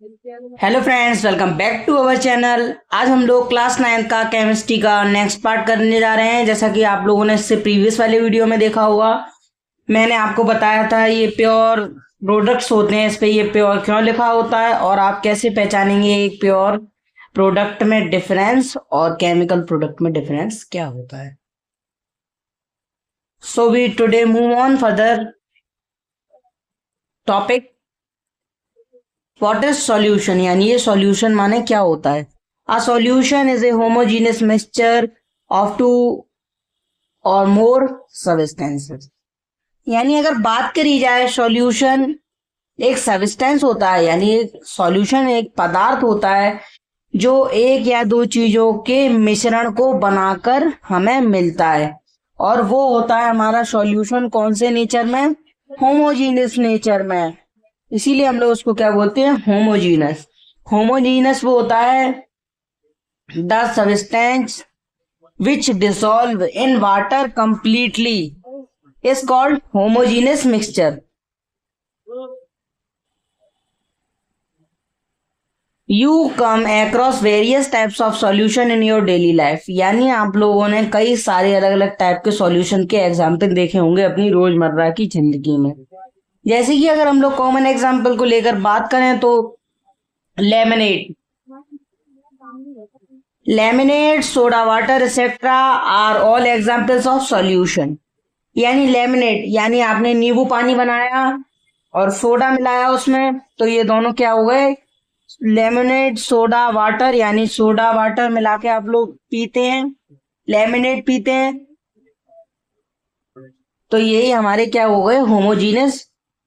Hello friends, welcome back to our channel. आज हम लोग क्लास 9 का केमिस्ट्री का नेक्स्ट पार्ट करने जा रहे हैं। जैसा कि आप लोगों ने इससे प्रीवियस वाले वीडियो में देखा होगा, मैंने आपको बताया था ये प्योर प्रोडक्ट्स होते हैं, इस पे ये प्योर क्यों लिखा होता है और आप कैसे पहचानेंगे एक प्योर प्रोडक्ट में डिफरेंस और केमिकल प्रोडक्ट में डिफरेंस क्या होता है। So we today move on further topic. What is solution, यानी ये सॉल्यूशन माने क्या होता है। A solution is a homogeneous mixture of two or more substances. यानी अगर बात करी जाए, सॉल्यूशन एक सब्सटेंस होता है, यानी एक सॉल्यूशन एक पदार्थ होता है जो एक या दो चीजों के मिश्रण को बनाकर हमें मिलता है, और वो होता है हमारा सॉल्यूशन कौन से नेचर में, होमोजीनियस नेचर में। इसीलिए हम लोग उसको क्या बोलते हैं, होमोजीनस। होमोजीनस वो होता है the substance which dissolve in water completely is called homogeneous mixture. You come across various types of solution in your daily life. यानी आप लोगों ने कई सारे अलग अलग टाइप के सॉल्यूशन के एग्जाम्पल देखे होंगे अपनी रोजमर्रा की जिंदगी में। जैसे कि अगर हम लोग कॉमन एग्जाम्पल को लेकर बात करें तो lemonade, soda water etcetera are all examples of solution. यानी लेमनेड यानी आपने नींबू पानी बनाया और सोडा मिलाया उसमें, तो ये दोनों क्या हो गए, लेमनेड। सोडा वाटर यानी सोडा वाटर मिला के आप लोग पीते हैं, लेमनेड पीते हैं, तो यही हमारे क्या हो गए, होमोजीनियस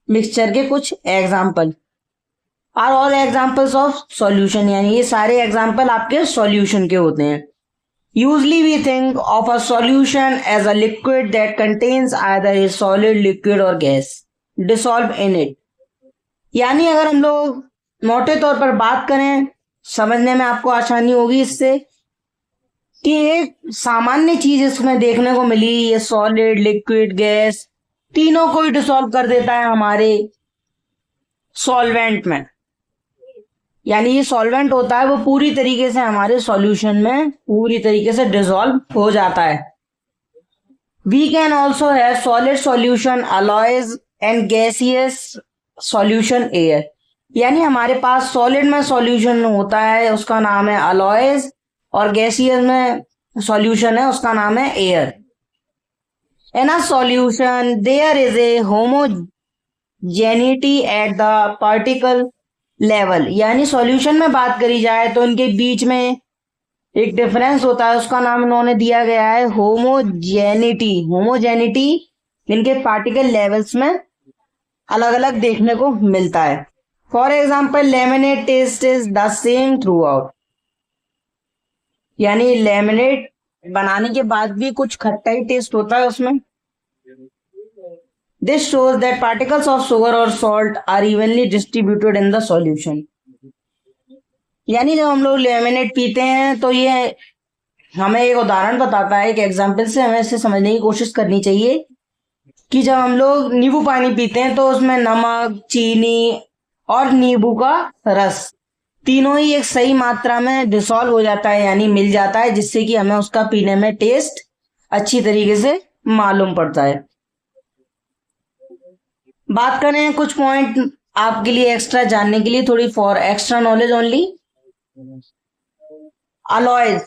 मिक्सचर के कुछ example. Are all examples of solution, यानी ये सारे एग्जाम्पल आपके सॉल्यूशन के होते हैं। Usually we think of a solution as a liquid that contains either a solid, liquid or gas dissolve in it. यानी अगर हम लोग मोटे तौर पर बात करें, समझने में आपको आसानी होगी इससे, कि एक सामान्य चीज इसमें देखने को मिली, ये सॉलिड, लिक्विड, गैस तीनों को ही डिसॉल्व कर देता है हमारे सॉल्वेंट में। यानी ये सॉल्वेंट होता है वो पूरी तरीके से हमारे सॉल्यूशन में पूरी तरीके से डिसॉल्व हो जाता है। We can also have solid solution alloys and gaseous solution air. यानी हमारे पास सॉलिड में सॉल्यूशन होता है, उसका नाम है अलॉयज, और गैसियस में सॉल्यूशन है, उसका नाम है air. In a solution there is a homogeneity at the particle level. यानी सॉल्यूशन में बात करी जाए तो इनके बीच में एक डिफरेंस होता है, उसका नाम इन्होंने दिया गया है होमोजेनिटी। होमोजेनिटी इनके पार्टिकल लेवल्स में अलग अलग देखने को मिलता है। For example lemonade taste is the same throughout. यानी लेमनेड बनाने के बाद भी कुछ खट्टा ही टेस्ट होता है उसमें। This shows that particles of sugar और salt are evenly distributed in the solution. यानी जब हम लोग लेमनेड पीते हैं तो ये हमें एक उदाहरण बताता है, एक एग्जाम्पल से हमें इसे समझने की कोशिश करनी चाहिए कि जब हम लोग नींबू पानी पीते हैं तो उसमें नमक, चीनी और नींबू का रस तीनों ही एक सही मात्रा में डिसॉल्व हो जाता है, यानी मिल जाता है, जिससे कि हमें उसका पीने में टेस्ट अच्छी तरीके से मालूम पड़ता है। बात करें कुछ पॉइंट आपके लिए एक्स्ट्रा जानने के लिए, थोड़ी for extra knowledge only. Alloys,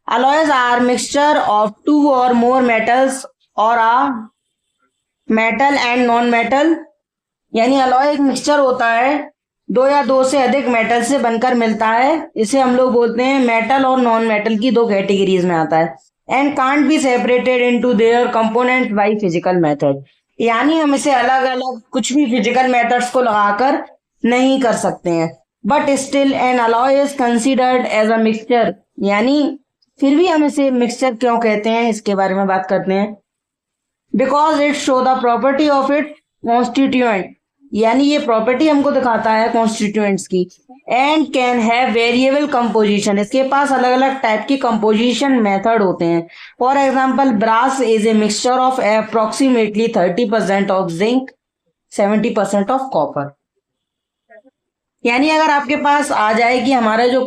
alloys are mixture of two or more metals or a metal and non metal। यानी अलॉय एक मिक्सचर होता है, दो या दो से अधिक मेटल से बनकर मिलता है। इसे हम लोग बोलते हैं मेटल और नॉन मेटल की दो कैटेगरीज में आता है। And can't be separated into their component by physical method. यानी हम इसे अलग अलग कुछ भी फिजिकल मेथड्स को लगाकर नहीं कर सकते हैं। But still an alloy is considered as a mixture. यानी फिर भी हम इसे मिक्सचर क्यों कहते हैं, इसके बारे में बात करते हैं। Because it show the property of it constituent. यानी ये प्रॉपर्टी हमको दिखाता है कॉन्स्टिट्यूएंट्स की। And can have variable composition, इसके पास अलग अलग टाइप की कंपोजिशन मेथड होते हैं। For example brass is a mixture of approximately 30% of zinc, 70% of copper. यानी अगर आपके पास आ जाए कि हमारा जो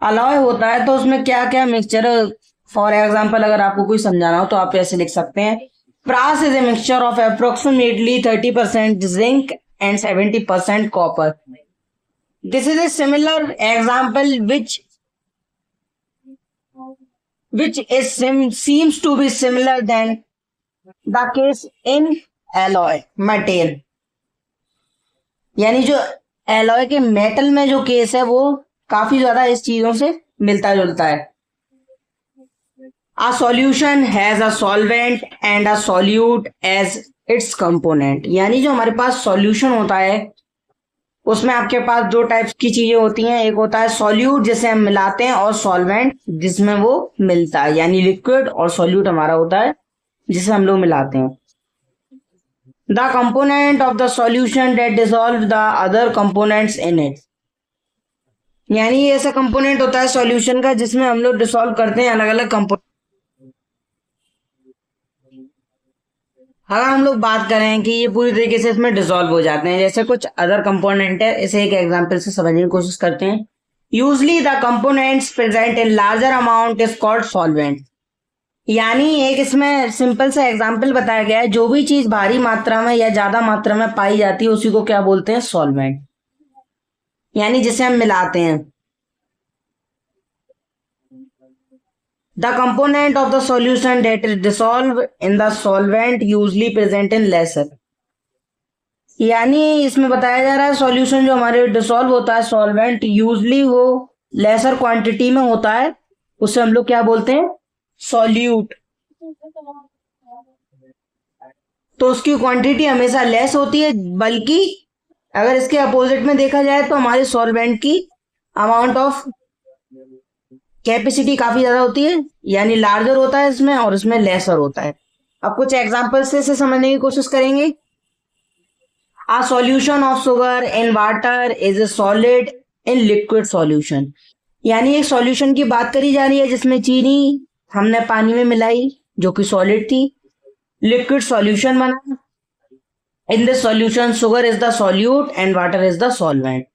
अलॉय होता है तो उसमें क्या क्या मिक्सचर, फॉर एग्जाम्पल अगर आपको कोई समझाना हो तो आप ऐसे लिख सकते हैं, brass is a mixture of approximately 30% zinc and 70% copper. This is a similar example seems to be similar than the case in alloy metal. यानी जो एलॉय के मेटल में जो केस है वो काफी ज्यादा इस चीजों से मिलता जुलता है। A solution has a solvent and a solute as its component. यानी जो हमारे पास सॉल्यूशन होता है उसमें आपके पास दो टाइप्स की चीजें होती हैं, एक होता है सॉल्यूट जिसे हम मिलाते हैं और सॉल्वेंट जिसमें वो मिलता है, यानी लिक्विड, और सॉल्यूट हमारा होता है जिसे हम लोग मिलाते हैं। The component of the solution that dissolve the other components in it. यानी ये ऐसा कंपोनेंट होता है सॉल्यूशन का जिसमें हम लोग डिसॉल्व करते हैं अलग अलग कंपोनेंट। अगर हम लोग बात करें कि ये पूरी तरीके से इसमें डिसॉल्व हो जाते हैं, जैसे कुछ अदर कंपोनेंट है, इसे एक एग्जांपल से समझने की कोशिश करते हैं। Usually the components present in larger amount is called solvent. यानी एक इसमें सिंपल सा एग्जांपल बताया गया है, जो भी चीज भारी मात्रा में या ज्यादा मात्रा में पाई जाती है उसी को क्या बोलते हैं, सॉल्वेंट, यानी जिसे हम मिलाते हैं। The component of the solution that is dissolved in the solvent usually present in lesser. यानी इसमें बताया जा रहा है सॉल्यूशन जो हमारे डिसॉल्व होता है सॉल्वेंट यूजली वो लेसर क्वांटिटी में होता है, उसे हम लोग क्या बोलते हैं, सॉल्यूट। तो उसकी क्वांटिटी हमेशा लेस होती है, बल्कि अगर इसके अपोजिट में देखा जाए तो हमारे सॉल्वेंट की अमाउंट ऑफ कैपेसिटी काफी ज्यादा होती है, यानी लार्जर होता है इसमें और इसमें लेसर होता है। अब कुछ एग्जांपल से इसे समझने की कोशिश करेंगे। A solution of sugar in water is a solid in liquid solution. यानी एक सॉल्यूशन की बात करी जा रही है जिसमें चीनी हमने पानी में मिलाई जो कि सॉलिड थी, लिक्विड सॉल्यूशन बना। In this solution sugar is the solute and water is the solvent.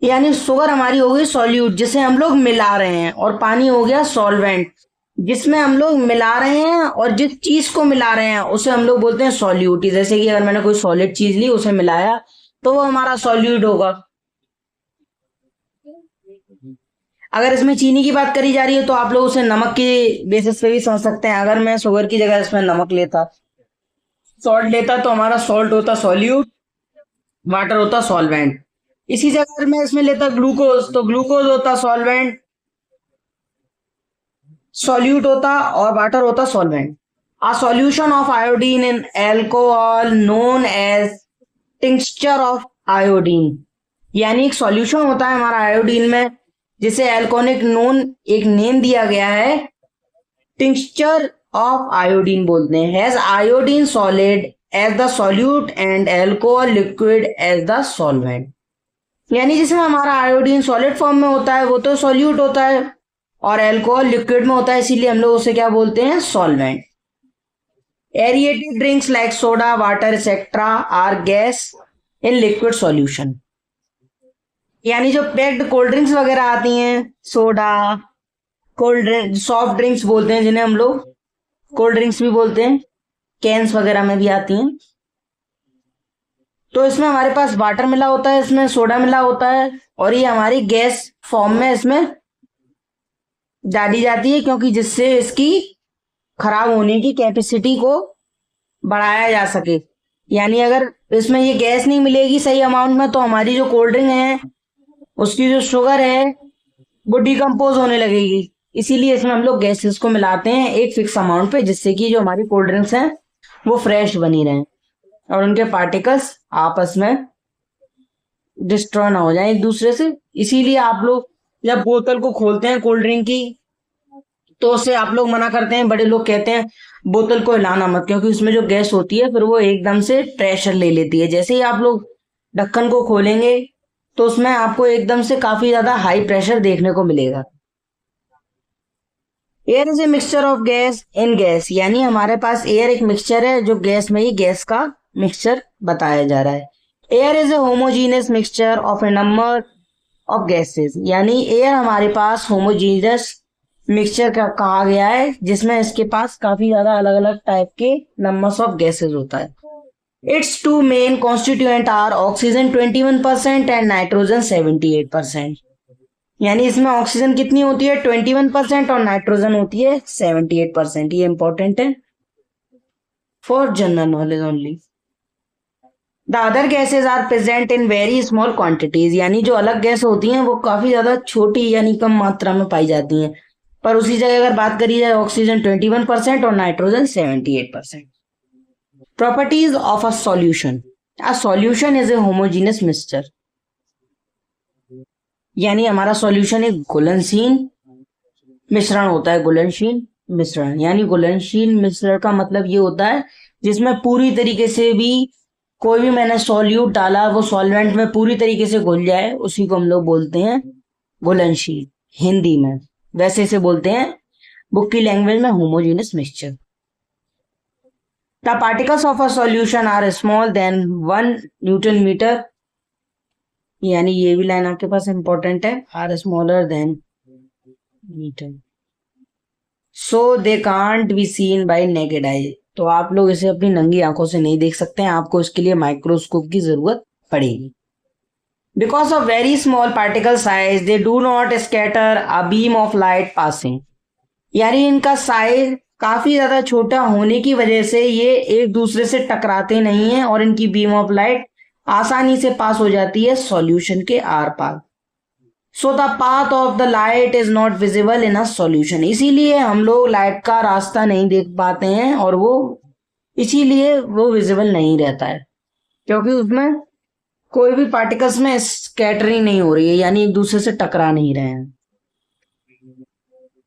यानी शुगर हमारी हो गई सॉल्यूट जिसे हम लोग मिला रहे हैं, और पानी हो गया सॉल्वेंट जिसमें हम लोग मिला रहे हैं, और जिस चीज को मिला रहे हैं उसे हम लोग बोलते हैं सॉल्यूट। जैसे कि अगर मैंने कोई सॉलिड चीज ली उसे मिलाया तो वो हमारा सॉल्यूट होगा। अगर इसमें चीनी की बात करी जा रही है तो आप लोग उसे नमक के बेसिस पे भी समझ सकते हैं। अगर मैं शुगर की जगह इसमें नमक लेता, सॉल्ट लेता, तो हमारा सॉल्ट होता सॉल्यूट, वाटर होता सॉल्वेंट। इसी जगह मैं इसमें लेता ग्लूकोज तो ग्लूकोज होता सॉल्वेंट, सॉल्यूट होता, और वाटर होता solvent. A solution of iodine in alcohol known as tincture of iodine. यानी एक सॉल्यूशन होता है हमारा आयोडीन में जिसे एल्कोनिक नोन एक नेम दिया गया है, टिंक्चर ऑफ आयोडीन बोलते हैं। Has iodine solid as the solute and alcohol liquid as the solvent. यानी जिसमें हमारा आयोडीन सॉलिड फॉर्म में होता है वो तो सॉल्यूट होता है, और एल्कोहल लिक्विड में होता है, इसीलिए हम लोग उसे क्या बोलते हैं, solvent. Aerated drinks like soda, water etcetera are gas in liquid solution. यानी जो पैक्ड कोल्ड ड्रिंक्स वगैरह आती हैं, soda, cold drink, soft drinks बोलते हैं जिन्हें हम लोग कोल्ड ड्रिंक्स भी बोलते हैं, कैंस वगैरह में भी आती हैं, तो इसमें हमारे पास वाटर मिला होता है, इसमें सोडा मिला होता है, और ये हमारी गैस फॉर्म में इसमें डाली जाती है, क्योंकि जिससे इसकी खराब होने की कैपेसिटी को बढ़ाया जा सके। यानी अगर इसमें ये गैस नहीं मिलेगी सही अमाउंट में तो हमारी जो कोल्ड ड्रिंक है उसकी जो शुगर है वो डिकम्पोज होने लगेगी। इसीलिए इसमें हम लोग गैसेस को मिलाते हैं एक फिक्स अमाउंट पे, जिससे कि जो हमारी कोल्ड ड्रिंक्स हैं वो फ्रेश बनी रहें और उनके पार्टिकल्स आपस में डिस्ट्रॉय ना हो जाए एक दूसरे से। इसीलिए आप लोग जब बोतल को खोलते हैं कोल्ड ड्रिंक की तो उसे आप लोग मना करते हैं, बड़े लोग कहते हैं बोतल को हिलाना मत, क्योंकि उसमें जो गैस होती है फिर वो एकदम से प्रेशर ले लेती है। जैसे ही आप लोग ढक्कन को खोलेंगे तो उसमें आपको एकदम से काफी ज्यादा हाई प्रेशर देखने को मिलेगा। Air is a mixture of gas in gas. यानी हमारे पास एयर एक मिक्सचर है जो गैस में ही गैस का मिक्सचर बताया जा रहा है। Air is a homogeneous mixture of A number of gases, यानी एयर हमारे पास होमोजीनियस मिक्सचर का कहा गया है जिसमें इसके पास काफी ज्यादा अलग अलग टाइप के नंबर्स ऑफ गैसेस होता है. Its two main constituent are oxygen 21% and nitrogen 78%. यानी इसमें ऑक्सीजन कितनी होती है 21% और नाइट्रोजन होती है 78%. ये इंपॉर्टेंट है for general knowledge only. The other gases are present in very small quantities, यानी जो अलग गैस होती हैं वो काफी ज्यादा छोटी यानी कम मात्रा में पाई जाती हैं. पर उसी जगह अगर बात करी जाए ऑक्सीजन 21% और nitrogen 78%. Properties of a solution. A solution is a homogeneous mixture, यानी हमारा सॉल्यूशन एक घुलनशील मिश्रण होता है. घुलनशील मिश्रण यानी घुलनशील मिश्रण का मतलब ये होता है जिसमें पूरी तरीके से भी कोई भी मैंने सॉल्यूट डाला वो सॉल्वेंट में पूरी तरीके से घुल जाए, उसी को हम लोग बोलते हैं घुलनशील. हिंदी में वैसे इसे बोलते हैं बुक की लैंग्वेज में homogeneous mixture. The particles of a solution are small than 1 newton metre, यानी ये भी लाइन आपके पास इंपॉर्टेंट है. Are smaller than metre, so they can't be seen by naked eye. तो आप लोग इसे अपनी नंगी आंखों से नहीं देख सकते हैं, आपको इसके लिए माइक्रोस्कोप की जरूरत पड़ेगी. Because of very small particle size they do not scatter a beam of light passing, यानी इनका साइज काफी ज्यादा छोटा होने की वजह से ये एक दूसरे से टकराते नहीं हैं और इनकी बीम ऑफ लाइट आसानी से पास हो जाती है सॉल्यूशन के आर पार. So the path of the light is not visible in a solution, इसीलिए हम लोग लाइट का रास्ता नहीं देख पाते हैं और वो इसीलिए वो विजिबल नहीं रहता है क्योंकि उसमें कोई भी पार्टिकल्स में स्कैटरिंग नहीं हो रही है, यानी एक दूसरे से टकरा नहीं रहे हैं.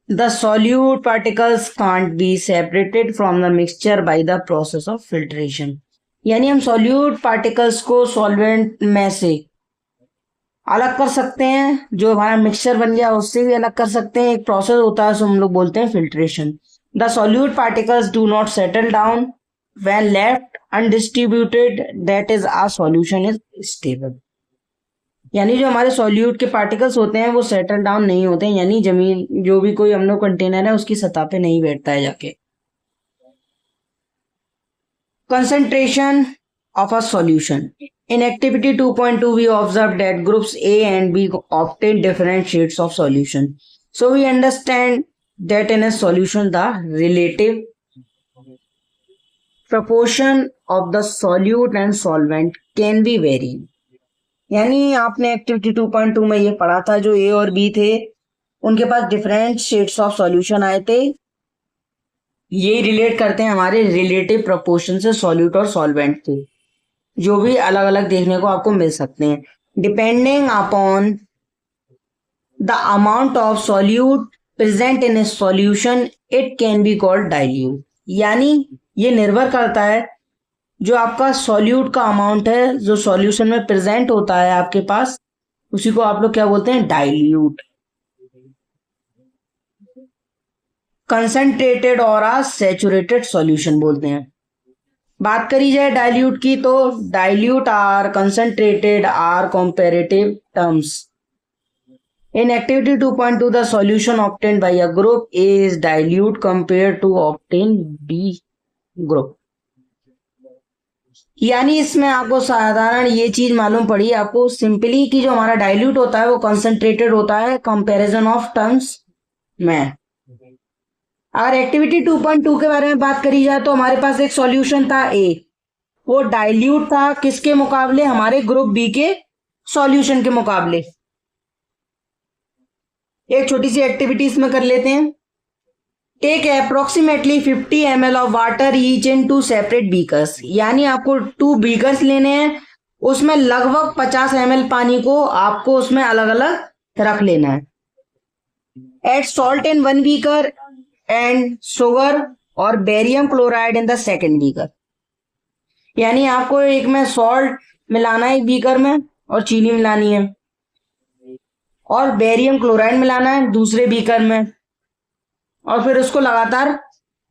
The solute particles can't be separated from the mixture by the process of filtration, यानी हम सॉल्यूट पार्टिकल्स को सॉल्वेंट में से अलग कर सकते हैं, जो हमारा मिक्सचर बन गया उससे भी अलग कर सकते हैं. एक प्रोसेस होता है उसको हम लोग बोलते हैं filtration. The solute particles do not settle down when left undistributed, that is our solution is stable, यानी जो हमारे सॉल्यूट के पार्टिकल्स होते हैं वो सेटल डाउन नहीं होते हैं, यानी जमीन जो भी कोई हम लोग कंटेनर है उसकी सतह पे नहीं बैठता है जाके. Concentration of a solution. In activity 2.2 we observed that groups A and B obtain different shades of solution. So we understand that in a solution the relative proportion of the solute and solvent can be varying. यानी आपने activity 2.2 में ये पढ़ा था जो A और B थे उनके पास डिफरेंट शेड्स ऑफ सॉल्यूशन आए थे. ये रिलेट करते हैं हमारे रिलेटिव प्रोपोर्शन से सॉल्यूट और सॉल्वेंट थे जो भी अलग अलग देखने को आपको मिल सकते हैं. Depending upon the amount of solute present in A solution it can be called dilute, यानी ये निर्भर करता है जो आपका सॉल्यूट का अमाउंट है जो सॉल्यूशन में प्रेजेंट होता है आपके पास, उसी को आप लोग क्या बोलते हैं डाइल्यूट. कंसंट्रेटेड और आ सैचुरेटेड सॉल्यूशन बोलते हैं. बात करी जाए डाइल्यूट की तो dilute or concentrated are comparative terms. In activity 2.2 the solution obtained by a group A is dilute compare to obtain B group, यानी इसमें आपको साधारण ये चीज मालूम पड़ी आपको सिंपली कि जो हमारा डाइल्यूट होता है वो कंसंट्रेटेड होता है कंपैरिजन ऑफ टर्म्स में. और एक्टिविटी 2.2 के बारे में बात करी जाए तो हमारे पास एक सॉल्यूशन था ए, वो डाइल्यूट था किसके मुकाबले हमारे ग्रुप बी के सॉल्यूशन के मुकाबले. एक छोटी सी एक्टिविटी इसमें कर लेते हैं. Take approximately 50 ml of water each in 2 separate beakers, यानी आपको 2 बीकर्स लेने हैं उसमें लगभग 50 ml पानी को आपको उसमें अलग अलग रख लेना है. Add salt in 1 beaker and sugar और barium chloride in the second beaker, यानी आपको एक में सॉल्ट मिलाना है एक बीकर में और चीनी मिलानी है और बेरियम क्लोराइड मिलाना है दूसरे बीकर में और फिर उसको लगातार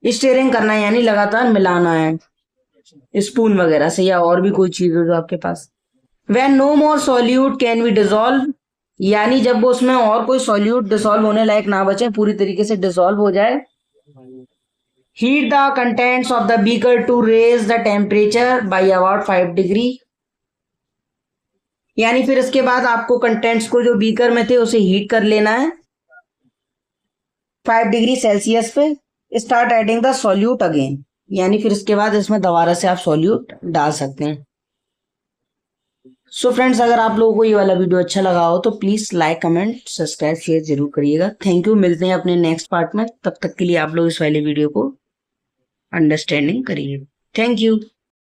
स्टीयरिंग करना है, यानी लगातार मिलाना है स्पून वगैरह से या और भी कोई चीज हो जो आपके पास. When no more solute can be dissolve, यानी जब वो उसमें और कोई सॉल्यूट डिसॉल्व होने लायक ना बचे, पूरी तरीके से डिसॉल्व हो जाए। Heat the contents of the beaker to raise the temperature by about 5 degree, यानी फिर इसके बाद आपको कंटेंट्स को जो बीकर में थे उसे हीट कर लेना है 5 डिग्री सेल्सियस पे। Start adding the solute again, यानी फिर इसके बाद इसमें दोबारा से आप सॉल्यूट डाल सकते हैं। सो फ्रेंड्स, अगर आप लोगों को ये वाला वीडियो अच्छा लगा हो तो please like, comment, subscribe, share जरूर करिएगा। Thank you. मिलते हैं अपने नेक्स्ट पार्ट में, तब तक के लिए आप लोग इस वाले वीडियो को अंडरस्टैंडिंग करिए। Thank you.